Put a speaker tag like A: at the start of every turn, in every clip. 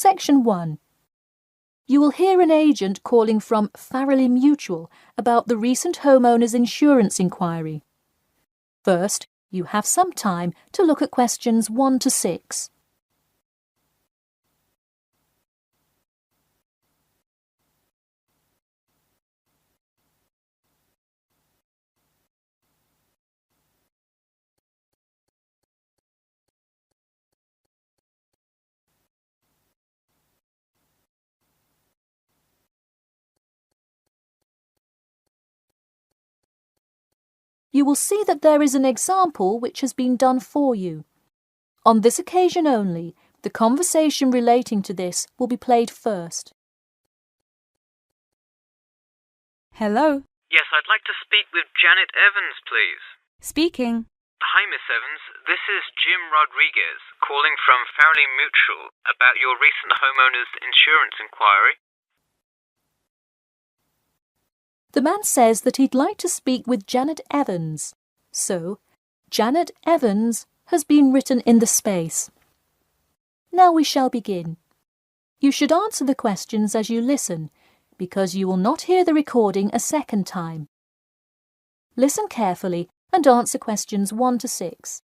A: Section 1. You will hear an agent calling from Farrelly Mutual about the recent homeowner's insurance inquiry. First, you have some time to look at questions 1 to 6. You will see that there is an example which has been done for you. On this occasion only, the conversation relating to this will be played first.
B: Hello.
C: Yes, I'd like to speak with Janet Evans, please.
B: Speaking.
C: Hi, Miss Evans. This is Jim Rodriguez, calling from Farrelly Mutual about your recent homeowner's insurance inquiry.
A: The man says that he'd like to speak with Janet Evans. So, Janet Evans has been written in the space. Now we shall begin. You should answer the questions as you listen, because you will not hear the recording a second time. Listen carefully and answer questions 1 to 6.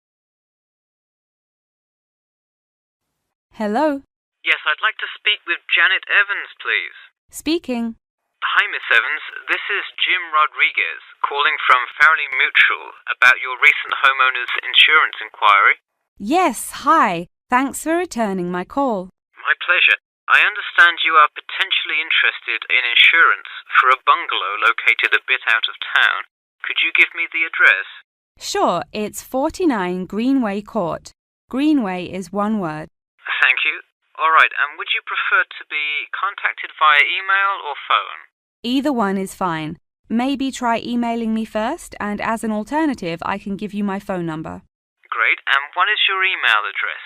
B: Hello.
C: Yes, I'd like to speak with Janet Evans, please.
B: Speaking.
C: Hi, Miss Evans. This is Jim Rodriguez, calling from Farrelly Mutual about your recent homeowner's insurance inquiry.
B: Yes, hi. Thanks for returning my call.
C: My pleasure. I understand you are potentially interested in insurance for a bungalow located a bit out of town. Could you give me the address?
B: Sure, it's 49 Greenway Court. Greenway is one word.
C: Thank you. All right, and would you prefer to be contacted via email or phone?
B: Either one is fine. Maybe try emailing me first, and as an alternative, I can give you my phone number.
C: Great, and what is your email address?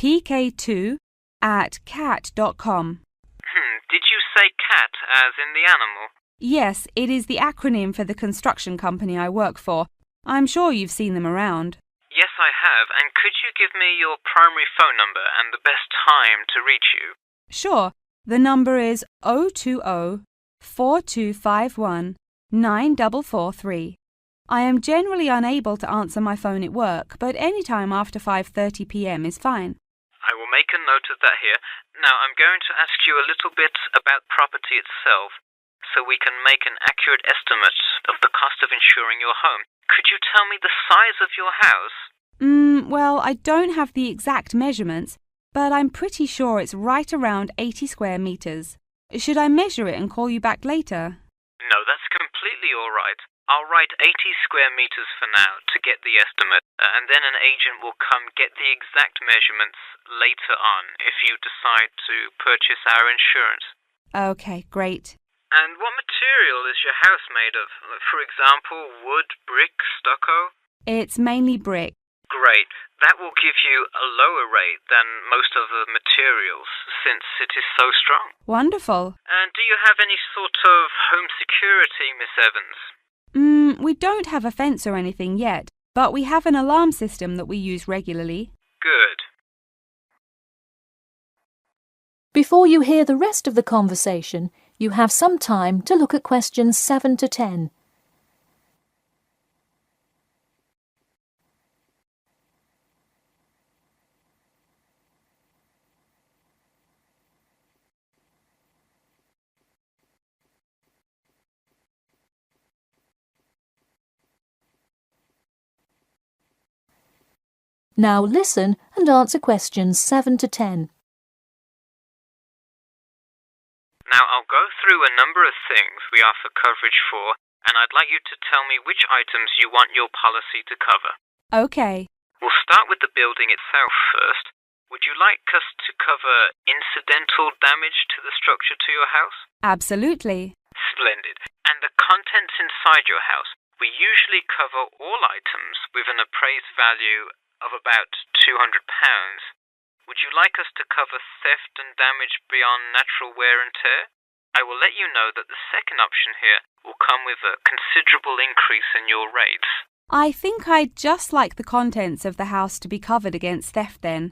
B: pk2@cat.com.
C: Did you say cat as in the animal?
B: Yes, it is the acronym for the construction company I work for. I'm sure you've seen them around.
C: Yes, I have, and could you give me your primary phone number and the best time to reach you?
B: Sure. The number is 020-4251-9443. I am generally unable to answer my phone at work, but any time after 5:30 p.m. is fine.
C: I will make a note of that here. Now, I'm going to ask you a little bit about property itself, so we can make an accurate estimate of the cost of insuring your home. Could you tell me the size of your house?
B: Well, I don't have the exact measurements, but I'm pretty sure it's right around 80 square meters. Should I measure it and call you back later?
C: No, that's completely all right. I'll write 80 square meters for now to get the estimate, and then an agent will come get the exact measurements later on if you decide to purchase our insurance.
B: Okay, great.
C: And what material is your house made of? For example, wood, brick, stucco?
B: It's mainly brick.
C: Great. That will give you a lower rate than most of the materials, since it is so strong.
B: Wonderful.
C: And do you have any sort of home security, Miss Evans?
B: We don't have a fence or anything yet, but we have an alarm system that we use regularly.
C: Good.
A: Before you hear the rest of the conversation, you have some time to look at questions 7 to 10. Now listen and answer questions 7 to 10.
C: Now I'll go through a number of things we offer coverage for, and I'd like you to tell me which items you want your policy to cover.
B: Okay.
C: We'll start with the building itself first. Would you like us to cover incidental damage to the structure to your house?
B: Absolutely.
C: Splendid. And the contents inside your house? We usually cover all items with an appraised value of about £200. Would you like us to cover theft and damage beyond natural wear and tear? I will let you know that the second option here will come with a considerable increase in your rates.
B: I think I'd just like the contents of the house to be covered against theft then.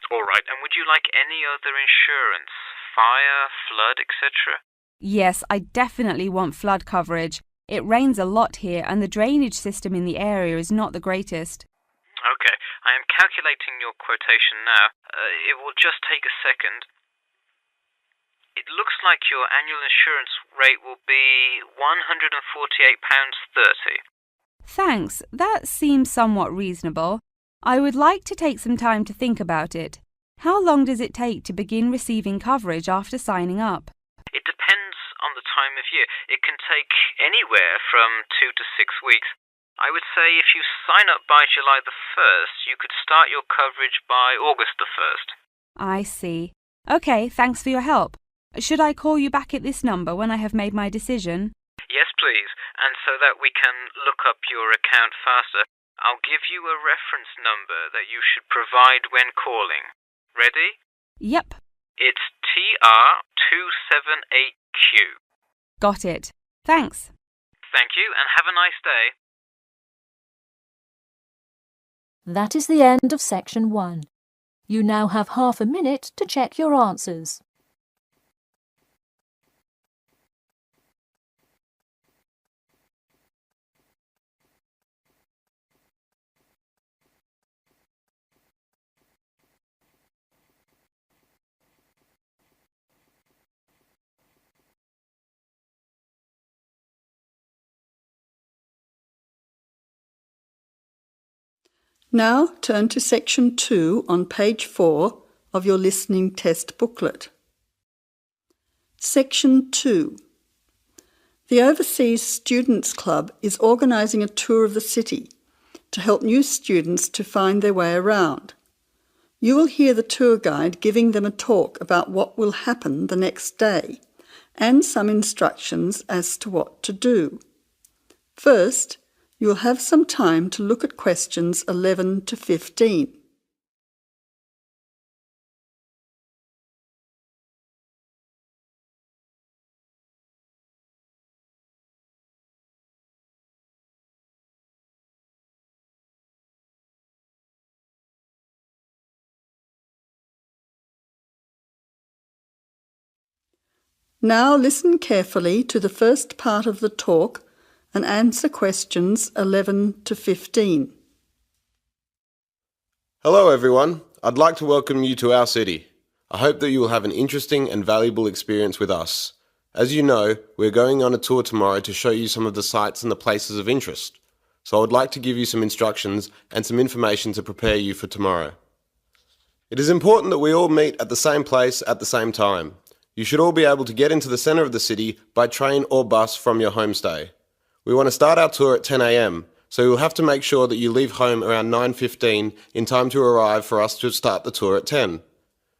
C: All right, and would you like any other insurance? Fire, flood, etc.?
B: Yes, I definitely want flood coverage. It rains a lot here and the drainage system in the area is not the greatest.
C: Okay, I am calculating your quotation now. It will just take a second. It looks like your annual insurance rate will be £148.30.
B: Thanks, that seems somewhat reasonable. I would like to take some time to think about it. How long does it take to begin receiving coverage after signing up?
C: It depends on the time of year. It can take anywhere from 2 to 6 weeks. I would say if you sign up by July the 1st, you could start your coverage by August the 1st.
B: I see. Okay, thanks for your help. Should I call you back at this number when I have made my decision?
C: Yes, please. And so that we can look up your account faster, I'll give you a reference number that you should provide when calling. Ready?
B: Yep.
C: It's TR278Q.
B: Got it. Thanks.
C: Thank you, and have a nice day.
A: That is the end of section 1. You now have half a minute to check your answers.
D: Now turn to section 2 on page 4 of your listening test booklet. Section 2. The Overseas Students Club is organising a tour of the city to help new students to find their way around. You will hear the tour guide giving them a talk about what will happen the next day and some instructions as to what to do. First, you will have some time to look at questions 11 to 15. Now listen carefully to the first part of the talk and answer questions 11 to 15.
E: Hello everyone, I'd like to welcome you to our city. I hope that you will have an interesting and valuable experience with us. As you know, we're going on a tour tomorrow to show you some of the sites and the places of interest. So I would like to give you some instructions and some information to prepare you for tomorrow. It is important that we all meet at the same place at the same time. You should all be able to get into the centre of the city by train or bus from your homestay. We want to start our tour at 10 a.m, so you'll have to make sure that you leave home around 9:15 in time to arrive for us to start the tour at 10.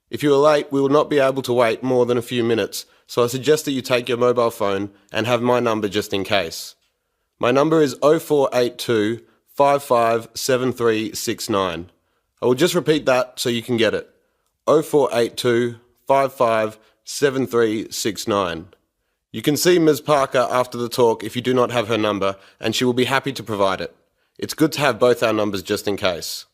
E: If you are late, we will not be able to wait more than a few minutes, so I suggest that you take your mobile phone and have my number just in case. My number is 0482 557369. I will just repeat that so you can get it. 0482 557369. You can see Ms. Parker after the talk if you do not have her number, and she will be happy to provide it. It's good to have both our numbers just in case.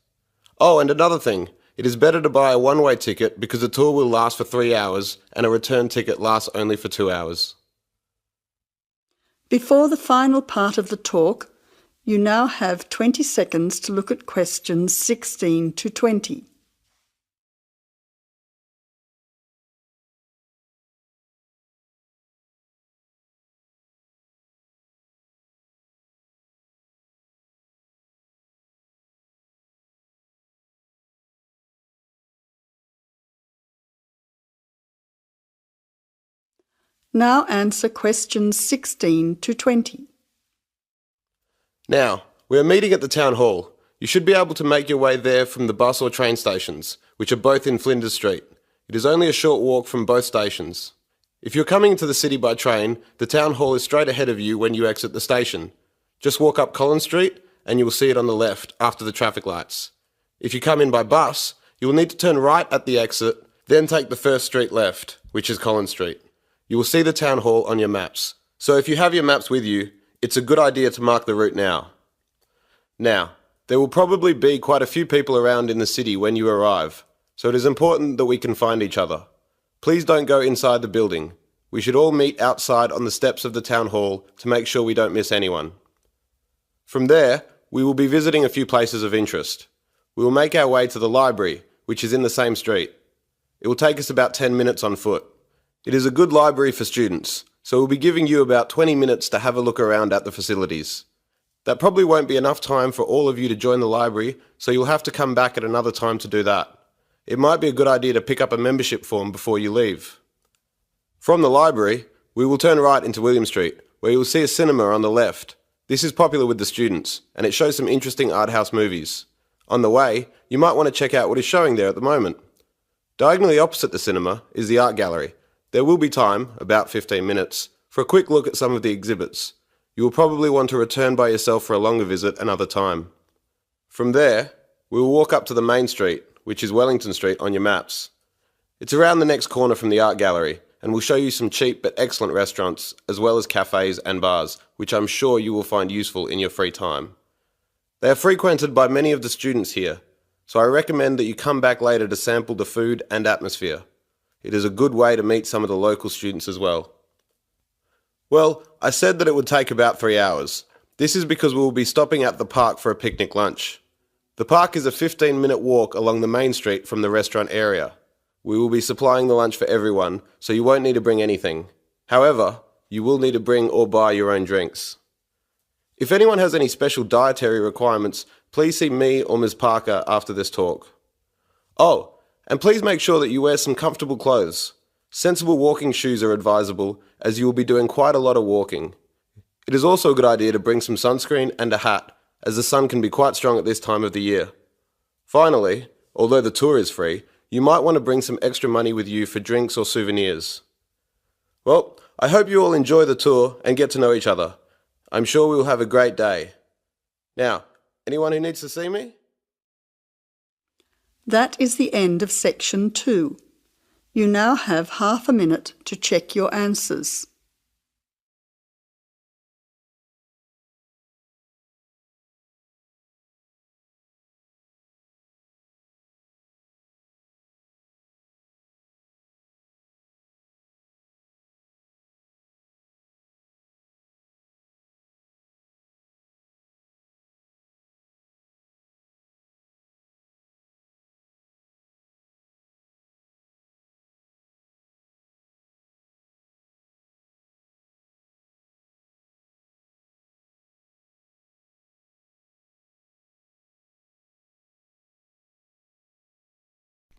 E: Oh, and another thing, it is better to buy a one-way ticket because the tour will last for 3 hours and a return ticket lasts only for 2 hours.
D: Before the final part of the talk, you now have 20 seconds to look at questions 16 to 20. Now answer questions 16 to 20.
E: Now, we are meeting at the town hall. You should be able to make your way there from the bus or train stations, which are both in Flinders Street. It is only a short walk from both stations. If you're coming into the city by train, the town hall is straight ahead of you when you exit the station. Just walk up Collins Street and you will see it on the left after the traffic lights. If you come in by bus, you will need to turn right at the exit, then take the first street left, which is Collins Street. You will see the town hall on your maps. So if you have your maps with you, it's a good idea to mark the route now. Now, there will probably be quite a few people around in the city when you arrive. so it is important that we can find each other. Please don't go inside the building. We should all meet outside on the steps of the town hall to make sure we don't miss anyone. From there, we will be visiting a few places of interest. We will make our way to the library, which is in the same street. It will take us about 10 minutes on foot. It is a good library for students, so we'll be giving you about 20 minutes to have a look around at the facilities. That probably won't be enough time for all of you to join the library, so you'll have to come back at another time to do that. It might be a good idea to pick up a membership form before you leave. From the library, we will turn right into William Street, where you will see a cinema on the left. This is popular with the students, and it shows some interesting art house movies. On the way, you might want to check out what is showing there at the moment. Diagonally opposite the cinema is the art gallery. There will be time, about 15 minutes, for a quick look at some of the exhibits. You will probably want to return by yourself for a longer visit another time. From there, we will walk up to the main street, which is Wellington Street on your maps. It's around the next corner from the art gallery, and we'll show you some cheap but excellent restaurants, as well as cafes and bars, which I'm sure you will find useful in your free time. They are frequented by many of the students here, so I recommend that you come back later to sample the food and atmosphere. It is a good way to meet some of the local students as well. Well, I said that it would take about 3 hours. This is because we will be stopping at the park for a picnic lunch. The park is a 15-minute walk along the main street from the restaurant area. We will be supplying the lunch for everyone, so you won't need to bring anything. However, you will need to bring or buy your own drinks. If anyone has any special dietary requirements, please see me or Ms. Parker after this talk. Oh, and please make sure that you wear some comfortable clothes. Sensible walking shoes are advisable, as you will be doing quite a lot of walking. It is also a good idea to bring some sunscreen and a hat, as the sun can be quite strong at this time of the year. Finally, although the tour is free, you might want to bring some extra money with you for drinks or souvenirs. Well, I hope you all enjoy the tour and get to know each other. I'm sure we will have a great day. Now, anyone who needs to see me?
D: That is the end of section 2. You now have half a minute to check your answers.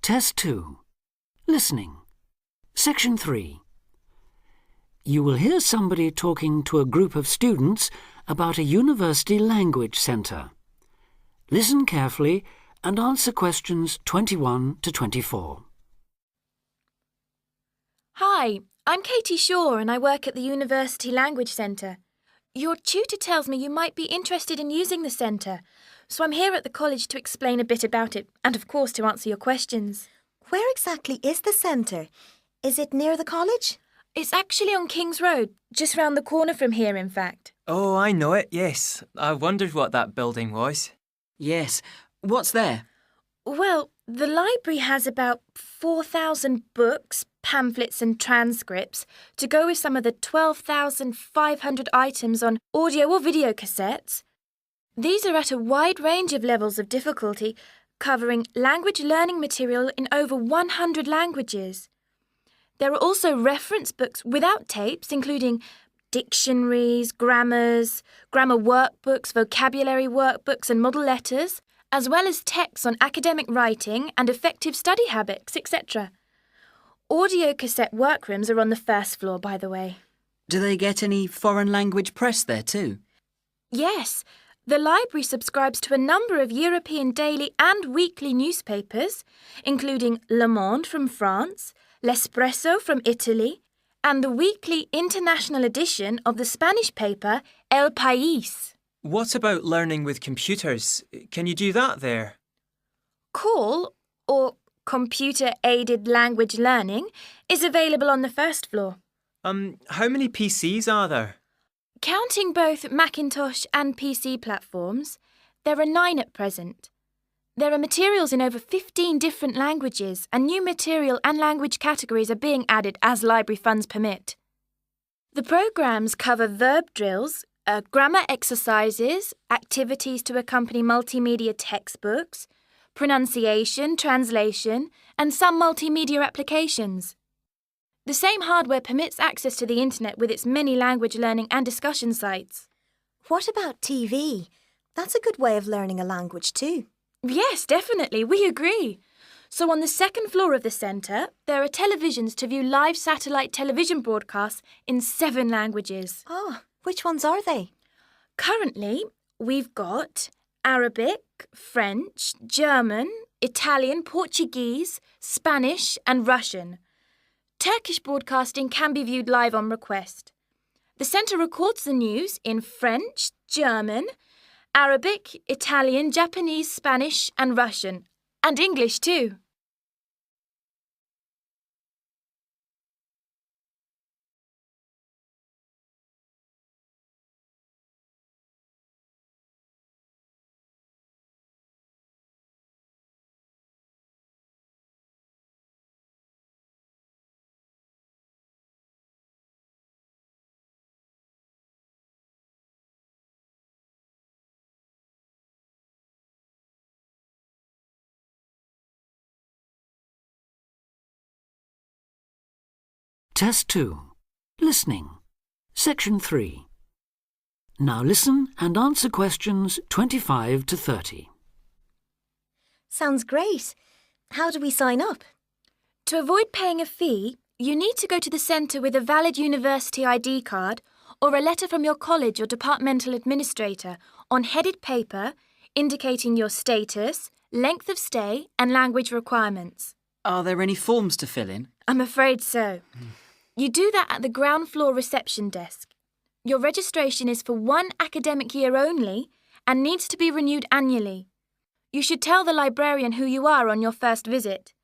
F: Test 2. Listening. Section 3. You will hear somebody talking to a group of students about a university language centre. Listen carefully and answer questions 21 to 24.
G: Hi, I'm Katie Shaw and I work at the University Language Centre. Your tutor tells me you might be interested in using the centre, so I'm here at the college to explain a bit about it and, of course, to answer your questions.
H: Where exactly is the centre? Is it near the college?
G: It's actually on King's Road, just round the corner from here, in fact.
I: Oh, I know it, yes. I wondered what that building was.
J: Yes. What's there?
G: Well, the library has about 4,000 books, pamphlets and transcripts to go with some of the 12,500 items on audio or video cassettes. These are at a wide range of levels of difficulty, covering language learning material in over 100 languages. There are also reference books without tapes, including dictionaries, grammar workbooks, vocabulary workbooks and model letters, as well as texts on academic writing and effective study habits, etc. Audio cassette workrooms are on the first floor, by the way.
J: Do they get any foreign language press there too?
G: Yes. The library subscribes to a number of European daily and weekly newspapers, including Le Monde from France, L'Espresso from Italy, and the weekly international edition of the Spanish paper El País.
I: What about learning with computers? Can you do that there?
G: CALL, or Computer-Aided Language Learning, is available on the first floor.
I: How many PCs are there?
G: Counting both Macintosh and PC platforms, there are 9 at present. There are materials in over 15 different languages, and new material and language categories are being added as library funds permit. The programs cover verb drills, grammar exercises, activities to accompany multimedia textbooks, pronunciation, translation, and some multimedia applications. The same hardware permits access to the internet with its many language learning and discussion sites.
H: What about TV? That's a good way of learning a language too.
G: Yes, definitely, we agree. So on the second floor of the centre, there are televisions to view live satellite television broadcasts in 7 languages.
H: Oh, which ones are they?
G: Currently, we've got Arabic, French, German, Italian, Portuguese, Spanish and Russian. Turkish broadcasting can be viewed live on request. The centre records the news in French, German, Arabic, Italian, Japanese, Spanish and Russian. And English too.
F: Test 2. Listening. Section 3. Now listen and answer questions 25 to 30.
H: Sounds great. How do we sign up?
G: To avoid paying a fee, you need to go to the centre with a valid university ID card or a letter from your college or departmental administrator on headed paper indicating your status, length of stay and language requirements.
J: Are there any forms to fill in?
G: I'm afraid so. You do that at the ground floor reception desk. Your registration is for 1 academic year only and needs to be renewed annually. You should tell the librarian who you are on your first visit,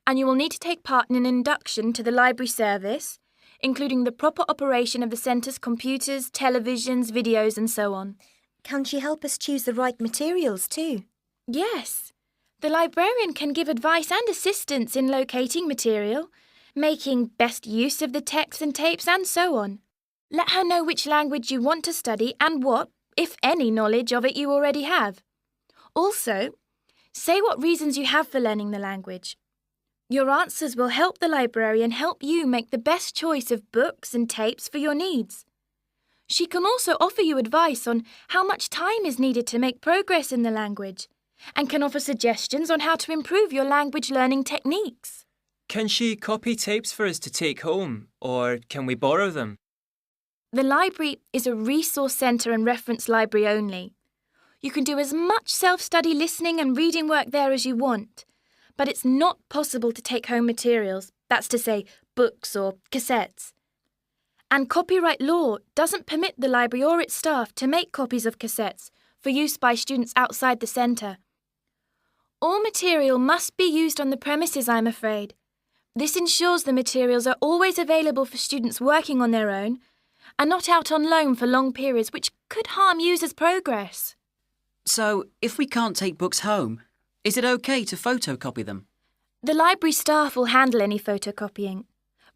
G: and you will need to take part in an induction to the library service, including the proper operation of the centre's computers, televisions, videos and so on.
H: Can she help us choose the right materials too?
G: Yes. The librarian can give advice and assistance in locating material, making best use of the texts and tapes and so on. Let her know which language you want to study and what, if any, knowledge of it you already have. Also, say what reasons you have for learning the language. Your answers will help the librarian help you make the best choice of books and tapes for your needs. She can also offer you advice on how much time is needed to make progress in the language and can offer suggestions on how to improve your language learning techniques.
I: Can she copy tapes for us to take home, or can we borrow them?
G: The library is a resource centre and reference library only. You can do as much self-study listening and reading work there as you want, but it's not possible to take home materials, that's to say, books or cassettes. And copyright law doesn't permit the library or its staff to make copies of cassettes for use by students outside the centre. All material must be used on the premises, I'm afraid. This ensures the materials are always available for students working on their own and not out on loan for long periods, which could harm users' progress.
J: So, if we can't take books home, is it okay to photocopy them?
G: The library staff will handle any photocopying,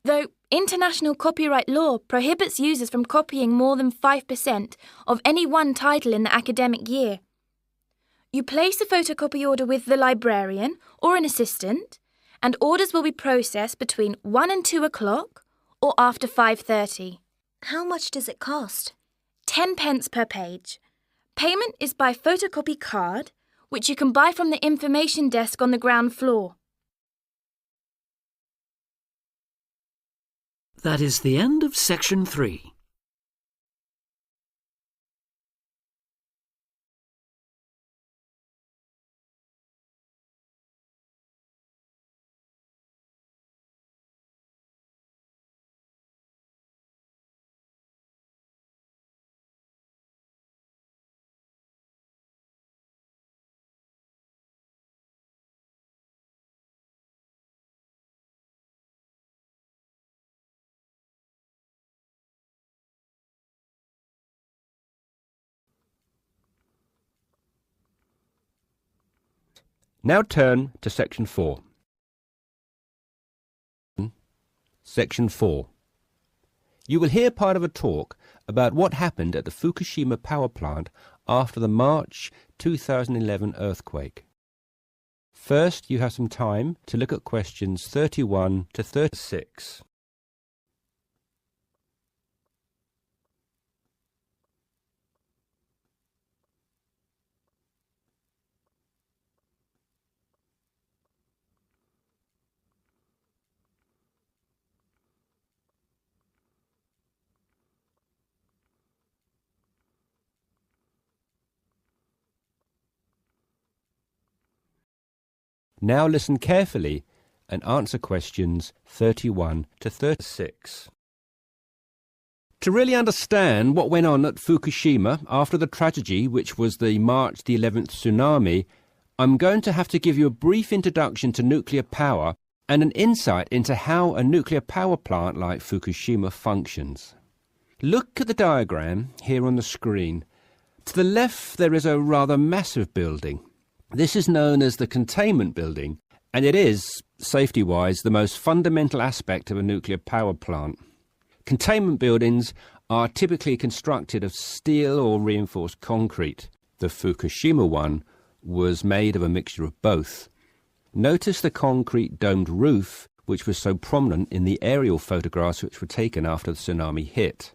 G: though international copyright law prohibits users from copying more than 5% of any one title in the academic year. You place a photocopy order with the librarian or an assistant, and orders will be processed between 1 and 2 o'clock or after 5:30.
H: How much does it cost?
G: 10 pence per page. Payment is by photocopy card, which you can buy from the information desk on the ground floor.
F: That is the end of Section 3.
K: Now turn to Section 4. Section 4. You will hear part of a talk about what happened at the Fukushima power plant after the March 2011 earthquake. First, you have some time to look at questions 31 to 36. Now listen carefully and answer questions 31 to 36. To really understand what went on at Fukushima after the tragedy, which was the March the 11th tsunami, I'm going to have to give you a brief introduction to nuclear power and an insight into how a nuclear power plant like Fukushima functions. Look at the diagram here on the screen. To the left there is a rather massive building. This is known as the containment building, and it is, safety-wise, the most fundamental aspect of a nuclear power plant. Containment buildings are typically constructed of steel or reinforced concrete. The Fukushima one was made of a mixture of both. Notice the concrete domed roof, which was so prominent in the aerial photographs which were taken after the tsunami hit.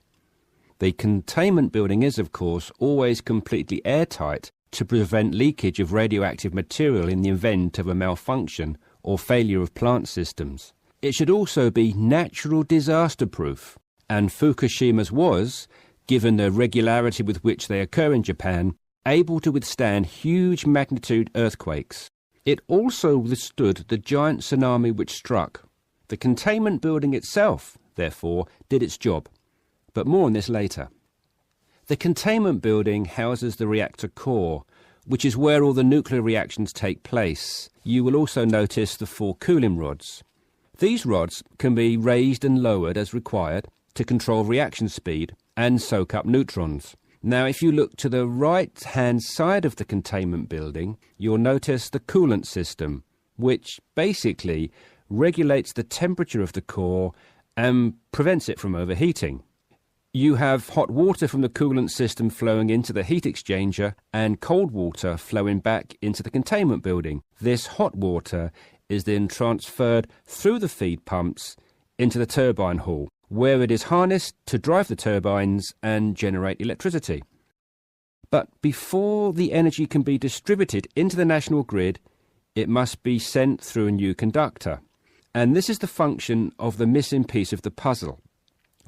K: The containment building is, of course, always completely airtight to prevent leakage of radioactive material in the event of a malfunction or failure of plant systems. It should also be natural disaster proof, and Fukushima's was, given the regularity with which they occur in Japan, able to withstand huge magnitude earthquakes. It also withstood the giant tsunami which struck. The containment building itself, therefore, did its job, but more on this later. The containment building houses the reactor core, which is where all the nuclear reactions take place. You will also notice the 4 cooling rods. These rods can be raised and lowered as required to control reaction speed and soak up neutrons. Now, if you look to the right-hand side of the containment building, you'll notice the coolant system, which basically regulates the temperature of the core and prevents it from overheating. You have hot water from the coolant system flowing into the heat exchanger and cold water flowing back into the containment building. This hot water is then transferred through the feed pumps into the turbine hall, where it is harnessed to drive the turbines and generate electricity. But before the energy can be distributed into the national grid, it must be sent through a new conductor. And this is the function of the missing piece of the puzzle,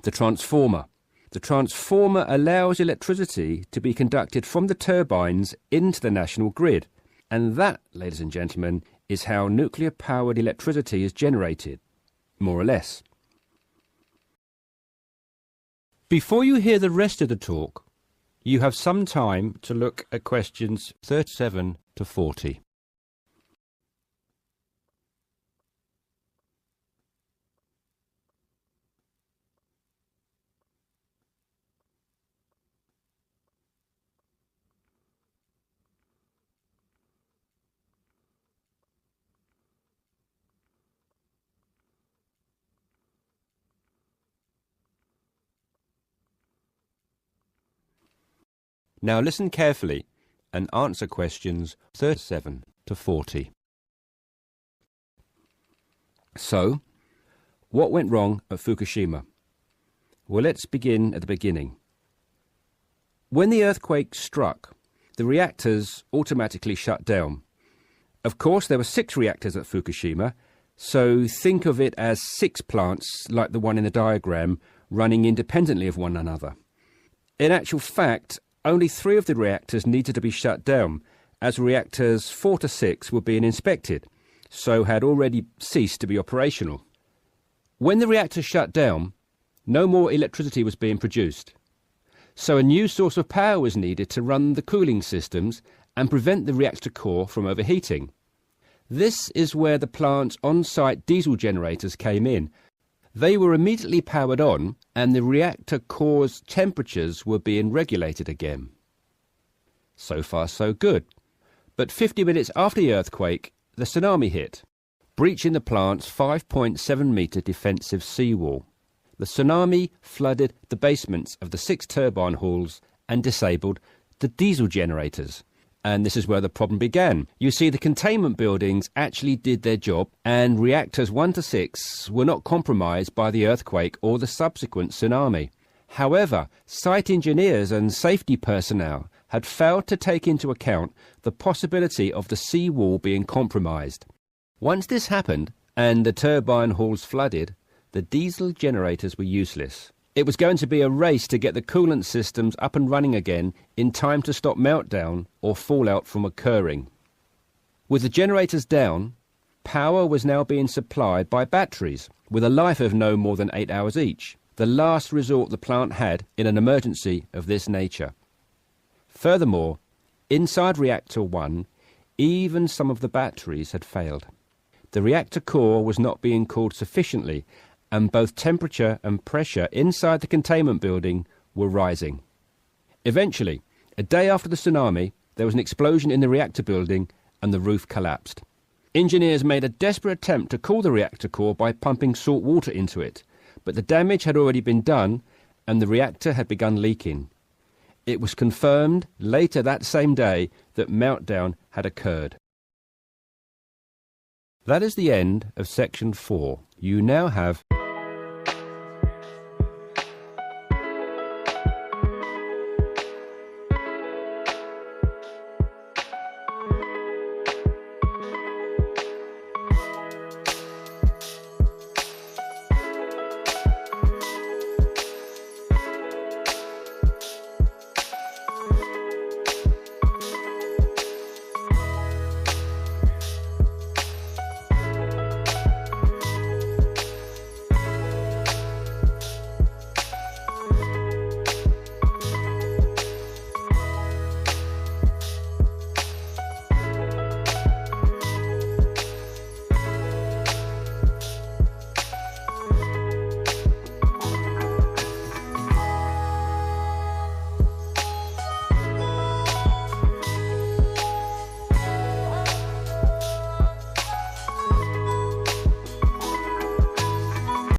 K: the transformer. The transformer allows electricity to be conducted from the turbines into the national grid. And that, ladies and gentlemen, is how nuclear-powered electricity is generated, more or less. Before you hear the rest of the talk, you have some time to look at questions 37 to 40. Now listen carefully and answer questions 37 to 40. So, what went wrong at Fukushima? Well, let's begin at the beginning. When the earthquake struck, the reactors automatically shut down. Of course, there were 6 reactors at Fukushima, so think of it as 6 plants like the one in the diagram running independently of one another. In actual fact, only 3 of the reactors needed to be shut down, as reactors 4 to 6 were being inspected, so had already ceased to be operational. When the reactors shut down, no more electricity was being produced. So a new source of power was needed to run the cooling systems and prevent the reactor core from overheating. This is where the plant's on-site diesel generators came in. They were immediately powered on, and the reactor core's temperatures were being regulated again. So far, so good. But 50 minutes after the earthquake, the tsunami hit, breaching the plant's 5.7-metre defensive seawall. The tsunami flooded the basements of the 6 turbine halls and disabled the diesel generators. And this is where the problem began. You see, the containment buildings actually did their job, and reactors 1 to 6 were not compromised by the earthquake or the subsequent tsunami. However, site engineers and safety personnel had failed to take into account the possibility of the seawall being compromised. Once this happened, and the turbine halls flooded, the diesel generators were useless. It was going to be a race to get the coolant systems up and running again in time to stop meltdown or fallout from occurring. With the generators down, power was now being supplied by batteries, with a life of no more than 8 hours each, the last resort the plant had in an emergency of this nature. Furthermore, inside Reactor 1, even some of the batteries had failed. The reactor core was not being cooled sufficiently, and both temperature and pressure inside the containment building were rising. Eventually, a day after the tsunami, there was an explosion in the reactor building and the roof collapsed. Engineers made a desperate attempt to cool the reactor core by pumping salt water into it, but the damage had already been done and the reactor had begun leaking. It was confirmed later that same day that meltdown had occurred. That is the end of section 4. You now have